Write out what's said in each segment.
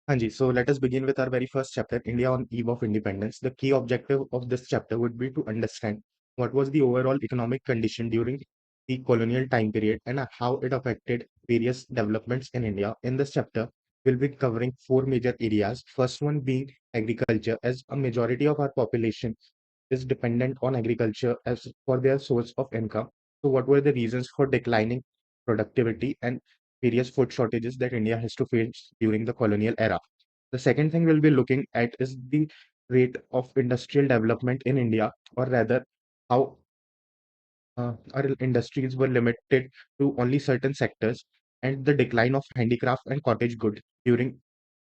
Hanji, so let us begin with our very first chapter, India on Eve of Independence. The key objective of this chapter would be to understand what was the overall economic condition during the colonial time period and how it affected various developments in India. In this chapter, we'll be covering four major areas. First one being agriculture, as a majority of our population is dependent on agriculture as for their source of income. So, what were the reasons for declining productivity and various food shortages that India has to face during the colonial era? The second thing we'll be looking at is the rate of industrial development in India, or rather, how our industries were limited to only certain sectors, and the decline of handicraft and cottage goods during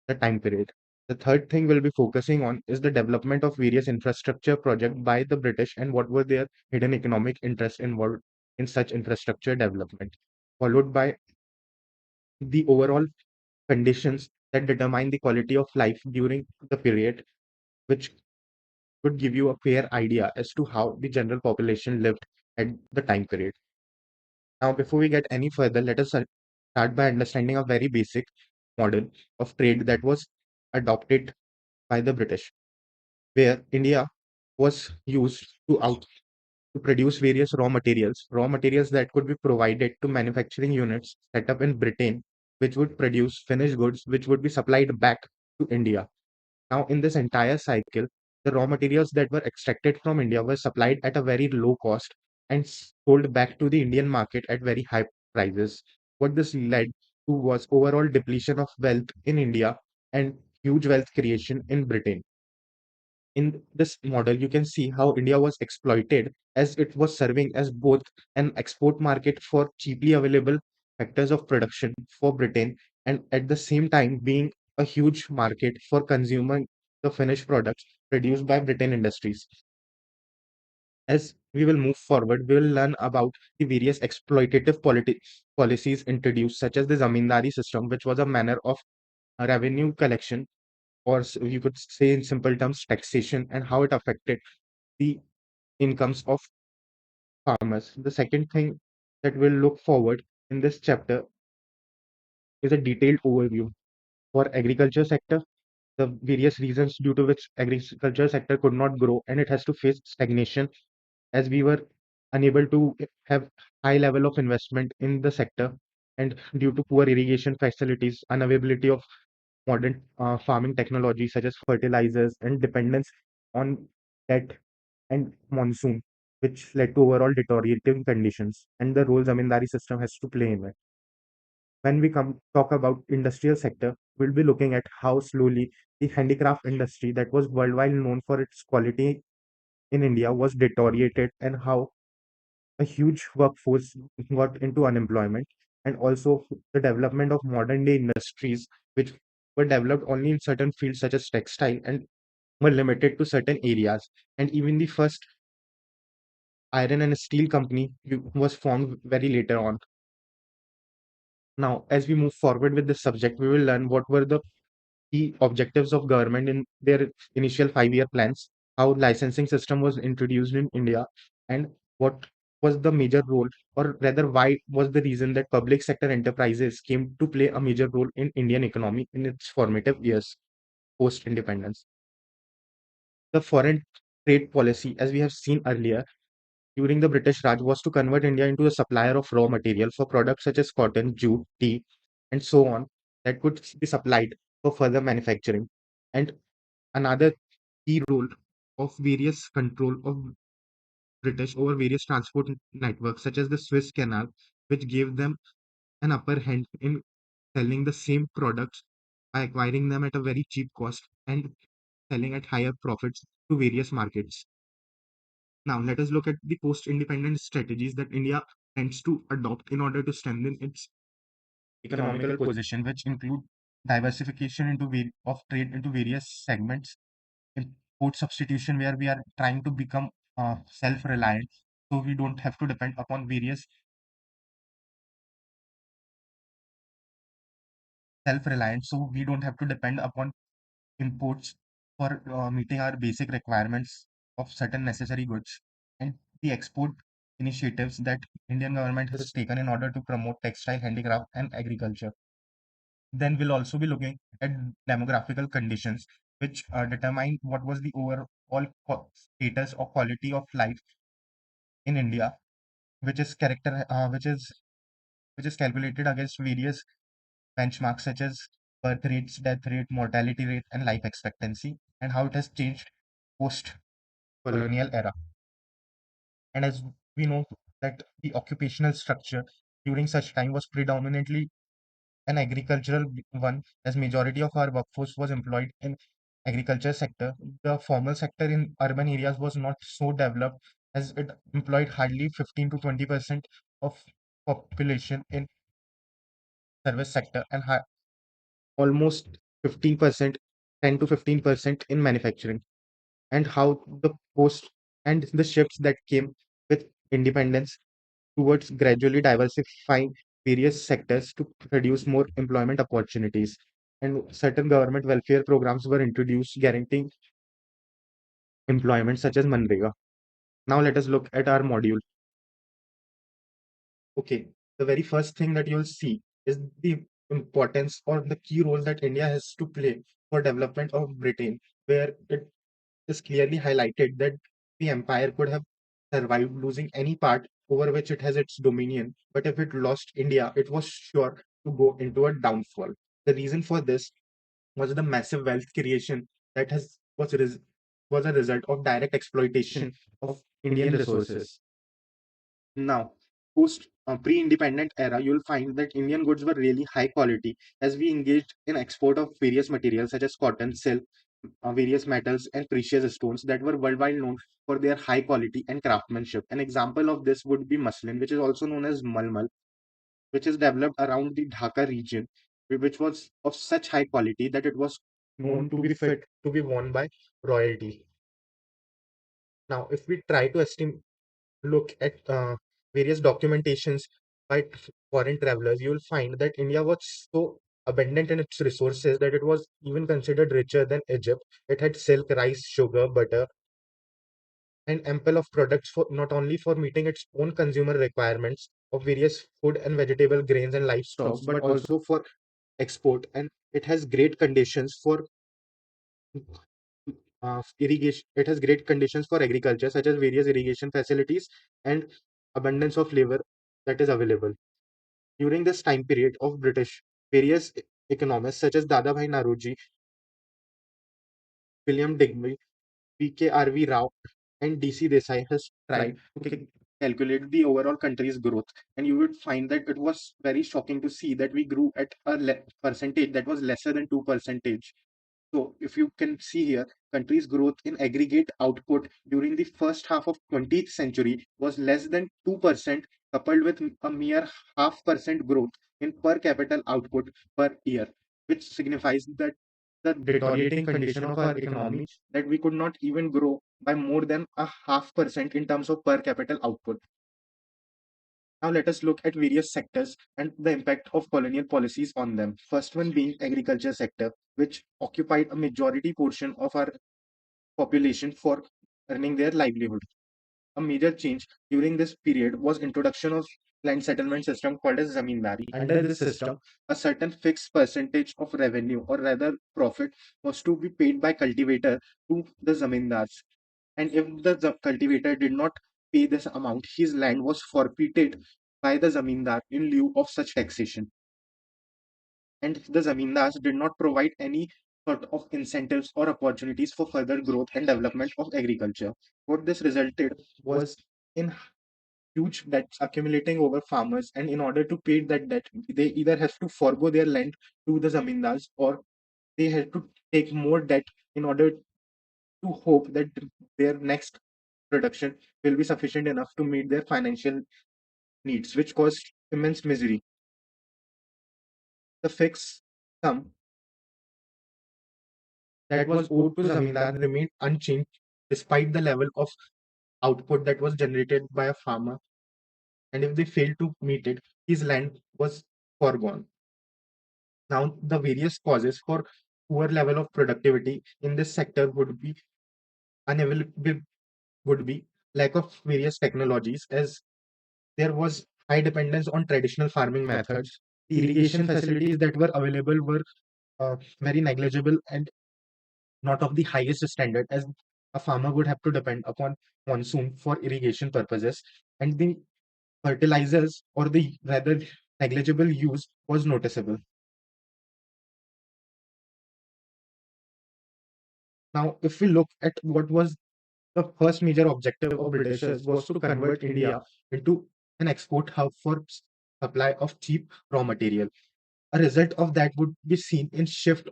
the time period. The third thing we'll be focusing on is the development of various infrastructure projects by the British and what were their hidden economic interests involved in such infrastructure development, followed by the overall conditions that determine the quality of life during the period, which would give you a fair idea as to how the general population lived at the time period. Now, before we get any further, let us start by understanding a very basic model of trade that was adopted by the British, where India was used to produce various raw materials that could be provided to manufacturing units set up in Britain, which would produce finished goods, which would be supplied back to India. Now, in this entire cycle, the raw materials that were extracted from India were supplied at a very low cost and sold back to the Indian market at very high prices. What this led to was overall depletion of wealth in India and huge wealth creation in Britain. In this model, you can see how India was exploited as it was serving as both an export market for cheaply available factors of production for Britain and at the same time being a huge market for consuming the finished products produced by Britain industries. As we will move forward, we will learn about the various exploitative policies introduced, such as the Zamindari system, which was a manner of revenue collection, or you could say in simple terms, taxation, and how it affected the incomes of farmers. The second thing that we'll look forward in this chapter is a detailed overview for agriculture sector, the various reasons due to which agriculture sector could not grow and it has to face stagnation as we were unable to have high level of investment in the sector and due to poor irrigation facilities, unavailability of modern farming technology such as fertilizers and dependence on debt and monsoon, which led to overall deteriorating conditions and the role zamindari system has to play in it. When we come talk about industrial sector, we'll be looking at how slowly the handicraft industry that was worldwide known for its quality in India was deteriorated and how a huge workforce got into unemployment and also the development of modern day industries which were developed only in certain fields such as textile and were limited to certain areas, and even the first iron and steel company was formed very later on. Now, as we move forward with this subject, we will learn what were the key objectives of government in their initial 5-year plans, how licensing system was introduced in India, and what was the major role, or rather, why was the reason that public sector enterprises came to play a major role in Indian economy in its formative years post independence. The foreign trade policy, as we have seen earlier, during the British Raj was to convert India into a supplier of raw material for products such as cotton, jute, tea, and so on that could be supplied for further manufacturing. And another key role of various control of British over various transport networks such as the Suez Canal, which gave them an upper hand in selling the same products by acquiring them at a very cheap cost and selling at higher profits to various markets. Now, let us look at the post-independent strategies that India tends to adopt in order to strengthen its economical position, which include diversification of trade into various segments, import substitution, where we are trying to become self-reliant, so we don't have to depend upon various self-reliant, so we don't have to depend upon imports for meeting our basic requirements of certain necessary goods, and the export initiatives that Indian government has taken in order to promote textile handicraft and agriculture. Then we'll also be looking at demographical conditions, which determine what was the overall status or quality of life in India, which is which is calculated against various benchmarks such as birth rates, death rate, mortality rate, and life expectancy, and how it has changed post colonial era. And as we know that the occupational structure during such time was predominantly an agricultural one, as majority of our workforce was employed in agriculture sector. The formal sector in urban areas was not so developed, as it employed hardly 15 to 20% of population in service sector and almost 15%, 10 to 15% in manufacturing. And how the post and the shifts that came with independence towards gradually diversifying various sectors to produce more employment opportunities. And certain government welfare programs were introduced guaranteeing employment, such as Manrega. Now let us look at our module. Okay, the very first thing that you'll see is the importance or the key role that India has to play for development of Britain, where it is clearly highlighted that the empire could have survived losing any part over which it has its dominion, but if it lost India, it was sure to go into a downfall. The reason for this was the massive wealth creation that was a result of direct exploitation of Indian resources. Now, post pre-independent era, you'll find that Indian goods were really high quality as we engaged in export of various materials such as cotton, silk, various metals, and precious stones that were worldwide known for their high quality and craftsmanship. An example of this would be muslin, which is also known as malmal, which is developed around the Dhaka region, which was of such high quality that it was known to be fit to be worn by royalty. Now, if we try to look at various documentations by foreign travelers, you will find that India was so abundant in its resources that it was even considered richer than Egypt. It had silk, rice, sugar, butter, and ample of products for not only for meeting its own consumer requirements of various food and vegetable grains and livestock, but also for export. And it has great conditions for irrigation. It has great conditions for agriculture, such as various irrigation facilities and abundance of labor that is available. During this time period of British, various economists such as Dadabhai Naroji, William Digby, PK.R.V. Rao, and D.C. Desai has tried to calculate the overall country's growth, and you would find that it was very shocking to see that we grew at a percentage that was lesser than 2%. So, if you can see here, country's growth in aggregate output during the first half of 20th century was less than 2%, coupled with a mere half percent growth in per capita output per year, which signifies that the deteriorating condition of our economy, that we could not even grow by more than a half percent in terms of per capita output. Now let us look at various sectors and the impact of colonial policies on them. First one being agriculture sector, which occupied a majority portion of our population for earning their livelihood. A major change during this period was introduction of land settlement system called as zamindari. Under this system, a certain fixed percentage of revenue or rather profit was to be paid by cultivator to the zamindars. And if the cultivator did not pay this amount, his land was forfeited by the zamindar in lieu of such taxation. And the zamindars did not provide any sort of incentives or opportunities for further growth and development of agriculture. What this resulted was in huge debts accumulating over farmers, and in order to pay that debt, they either have to forego their land to the zamindars or they had to take more debt in order to hope that their next production will be sufficient enough to meet their financial needs, which caused immense misery. The fixed sum that was owed to Zamindar remained unchanged despite the level of output that was generated by a farmer. And if they failed to meet it, his land was foregone. Now, the various causes for poor level of productivity in this sector would be unavailable, would be lack of various technologies, as there was high dependence on traditional farming methods. the irrigation facilities that were available were very negligible and not of the highest standard, as a farmer would have to depend upon monsoon for irrigation purposes, and the fertilizers or the rather negligible use was noticeable. Now, if we look at what was the first major objective of Britishers was to convert India into an export hub for supply of cheap raw material. A result of that would be seen in shift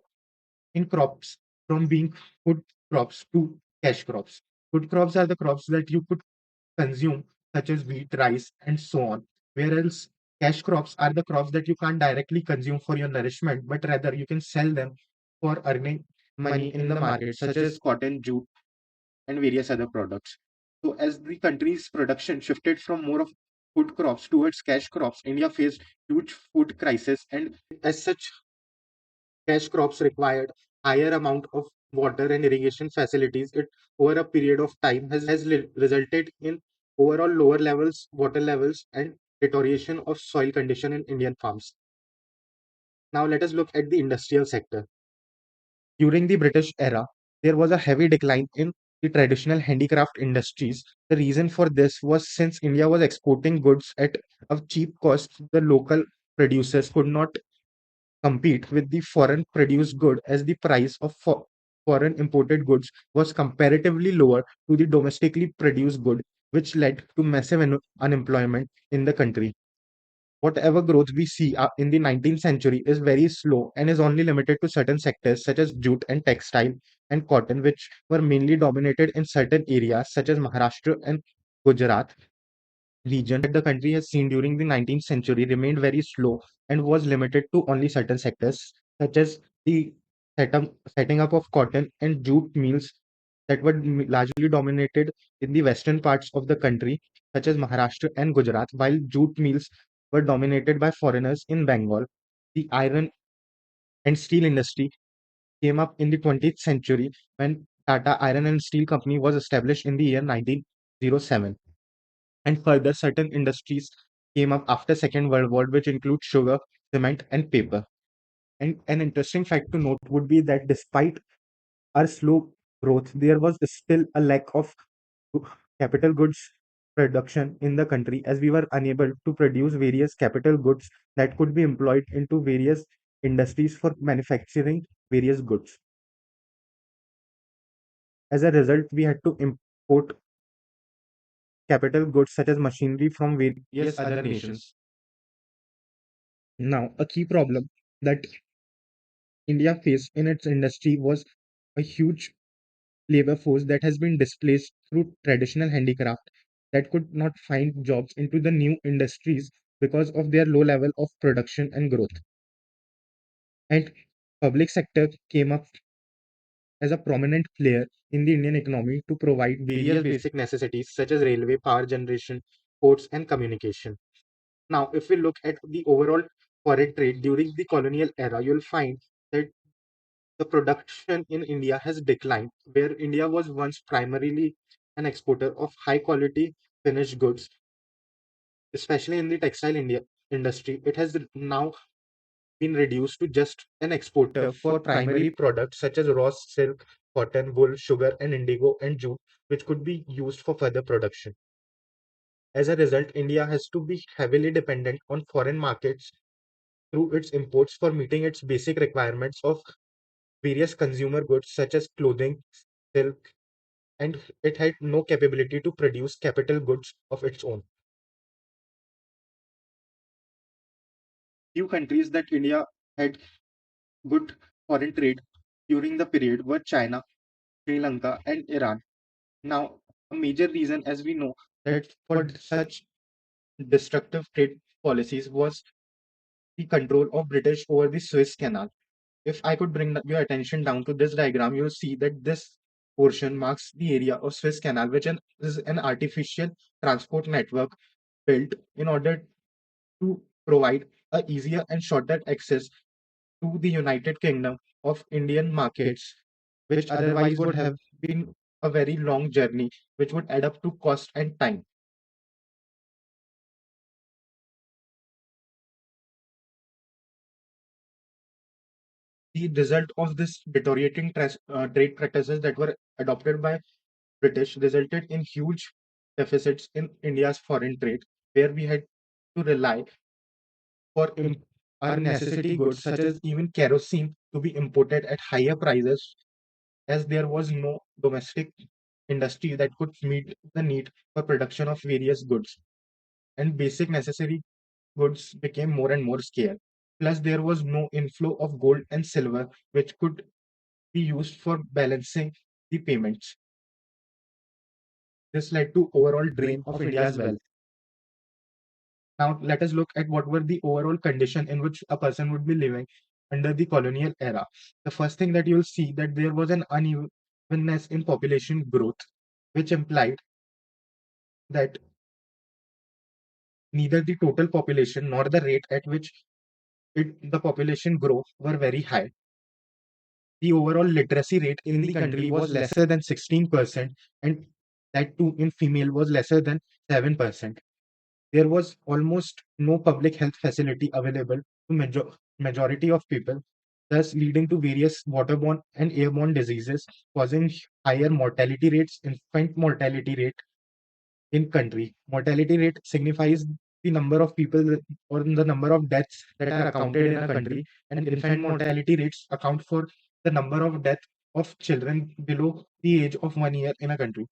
in crops from being food crops to cash crops. Food crops are the crops that you could consume, such as wheat, rice, and so on. Whereas cash crops are the crops that you can't directly consume for your nourishment, but rather you can sell them for earning money in the market, such as cotton, jute, and various other products. So, as the country's production shifted from more of food crops towards cash crops, India faced huge food crisis, and as such, cash crops required higher amount of water and irrigation facilities. It over a period of time has resulted in overall lower levels, water levels, and deterioration of soil condition in Indian farms. Now let us look at the industrial sector. During the British era, there was a heavy decline in the traditional handicraft industries. The reason for this was since India was exporting goods at a cheap cost, the local producers could not compete with the foreign produced good, as the price of foreign imported goods was comparatively lower to the domestically produced good, which led to massive unemployment in the country. Whatever growth we see in the 19th century is very slow and is only limited to certain sectors such as jute and textile and cotton, which were mainly dominated in certain areas such as Maharashtra and Gujarat region. The country has seen during the 19th century remained very slow and was limited to only certain sectors, such as the setting up of cotton and jute mills that were largely dominated in the western parts of the country, such as Maharashtra and Gujarat, while jute mills were dominated by foreigners in Bengal. The iron and steel industry came up in the 20th century when Tata Iron and Steel Company was established in the year 1907. And further, certain industries came up after Second World War, which include sugar, cement, and paper. And an interesting fact to note would be that despite our slow growth, there was still a lack of capital goods production in the country, as we were unable to produce various capital goods that could be employed into various industries for manufacturing various goods. As a result, we had to import capital goods such as machinery from various other nations. Now, a key problem that India faced in its industry was a huge labor force that has been displaced through traditional handicraft that could not find jobs into the new industries because of their low level of production and growth. And public sector came up as a prominent player in the Indian economy to provide various basic necessities such as railway, power generation, ports, and communication. Now, if we look at the overall foreign trade during the colonial era, you'll find that the production in India has declined, where India was once primarily an exporter of high quality finished goods, especially in the textile India industry. It has now been reduced to just an exporter for primary products such as raw silk, cotton, wool, sugar, and indigo and jute, which could be used for further production. As a result, India has to be heavily dependent on foreign markets through its imports for meeting its basic requirements of various consumer goods such as clothing, silk, and it had no capability to produce capital goods of its own. Few countries that India had good foreign trade during the period were China, Sri Lanka, and Iran. Now, a major reason, as we know, that for such destructive trade policies was the control of British over the Suez Canal. If I could bring your attention down to this diagram, you'll see that this portion marks the area of Suez Canal, which is an artificial transport network built in order to provide a easier and shorter access to the United Kingdom of Indian markets, which otherwise would have been a very long journey, which would add up to cost and time. The result of this deteriorating trade practices that were adopted by British resulted in huge deficits in India's foreign trade, where we had to rely for our necessity goods such as even kerosene to be imported at higher prices, as there was no domestic industry that could meet the need for production of various goods, and basic necessary goods became more and more scarce. Plus, there was no inflow of gold and silver, which could be used for balancing the payments. This led to overall drain of India's wealth. Now, let us look at what were the overall condition in which a person would be living under the colonial era. The first thing that you'll see that there was an unevenness in population growth, which implied that neither the total population nor the rate at which the population growth were very high. The overall literacy rate in the country was lesser than 16%, and that too in female was lesser than 7%. There was almost no public health facility available to majority of people, thus leading to various waterborne and airborne diseases, causing higher mortality rates, infant mortality rate in country. Mortality rate signifies the number of people or the number of deaths that are accounted in a country, and infant mortality rates account for the number of death of children below the age of 1 year in a country.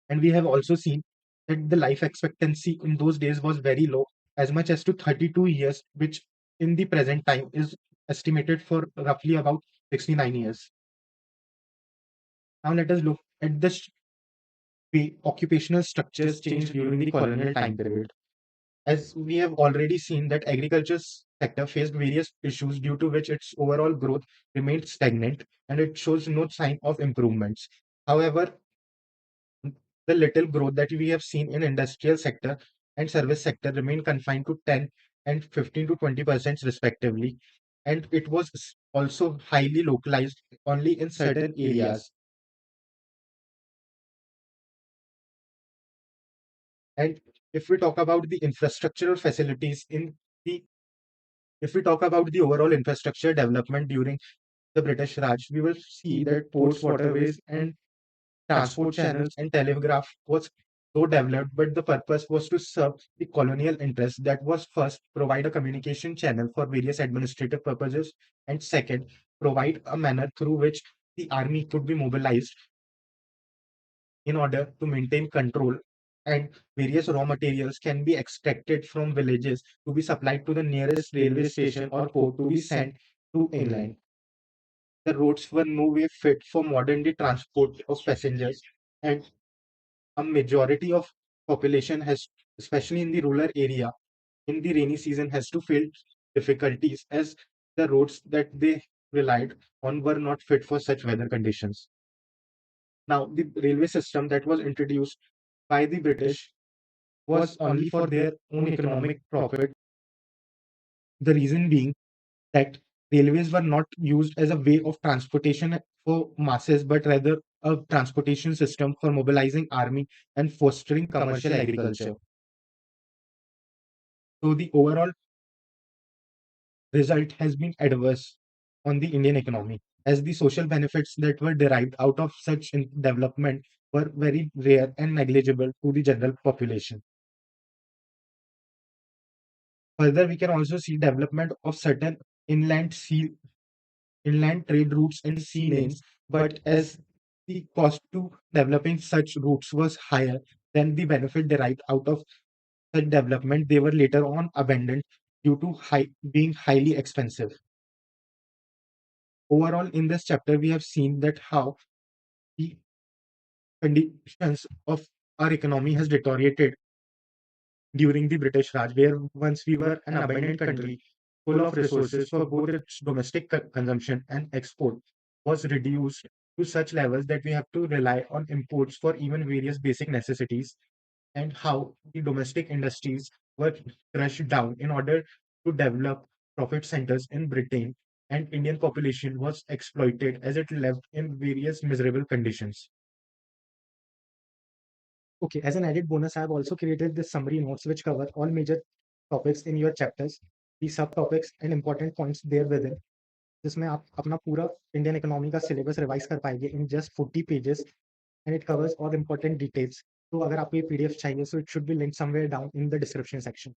And we have also seen that the life expectancy in those days was very low, as much as to 32 years, which in the present time is estimated for roughly about 69 years. Now let us look at the way occupational structures changed during the colonial time period. As we have already seen that agriculture sector faced various issues due to which its overall growth remained stagnant and it shows no sign of improvements. However, the little growth that we have seen in industrial sector and service sector remain confined to 10 and 15 to 20% respectively, and it was also highly localized only in certain areas. And if we talk about the infrastructural facilities in the if we talk about the overall infrastructure development during the British Raj, we will see that ports, waterways, and transport channels and telegraph was so developed, but the purpose was to serve the colonial interest. That was first, provide a communication channel for various administrative purposes, and second, provide a manner through which the army could be mobilized in order to maintain control, and various raw materials can be extracted from villages to be supplied to the nearest railway station or port to be sent to England. The roads were no way fit for modern day transport of passengers, and a majority of population has, especially in the rural area, in the rainy season has to face difficulties as the roads that they relied on were not fit for such weather conditions. Now, the railway system that was introduced by the British was only for their own economic profit. The reason being that railways were not used as a way of transportation for masses, but rather a transportation system for mobilizing army and fostering commercial agriculture. So the overall result has been adverse on the Indian economy, as the social benefits that were derived out of such development were very rare and negligible to the general population. Further, we can also see development of certain inland sea inland trade routes and sea lanes, but as the cost to developing such routes was higher than the benefit derived out of such development, they were later on abandoned due to being highly expensive. Overall, in this chapter, we have seen that how the conditions of our economy has deteriorated during the British Raj, where once we were an abundant country full of resources for both its domestic consumption and export, was reduced to such levels that we have to rely on imports for even various basic necessities, and how the domestic industries were crushed down in order to develop profit centers in Britain, and Indian population was exploited as it lived in various miserable conditions. Okay, as an added bonus, I have also created this summary notes which cover all major topics in your chapters, the subtopics and important points there within. जिसमें आप अपना पूरा Indian economy का syllabus revise कर पाएंगे in just 40 pages and it covers all important details. तो अगर आपको ये पीडीएफ चाहिए, so it should be link somewhere down in the description section.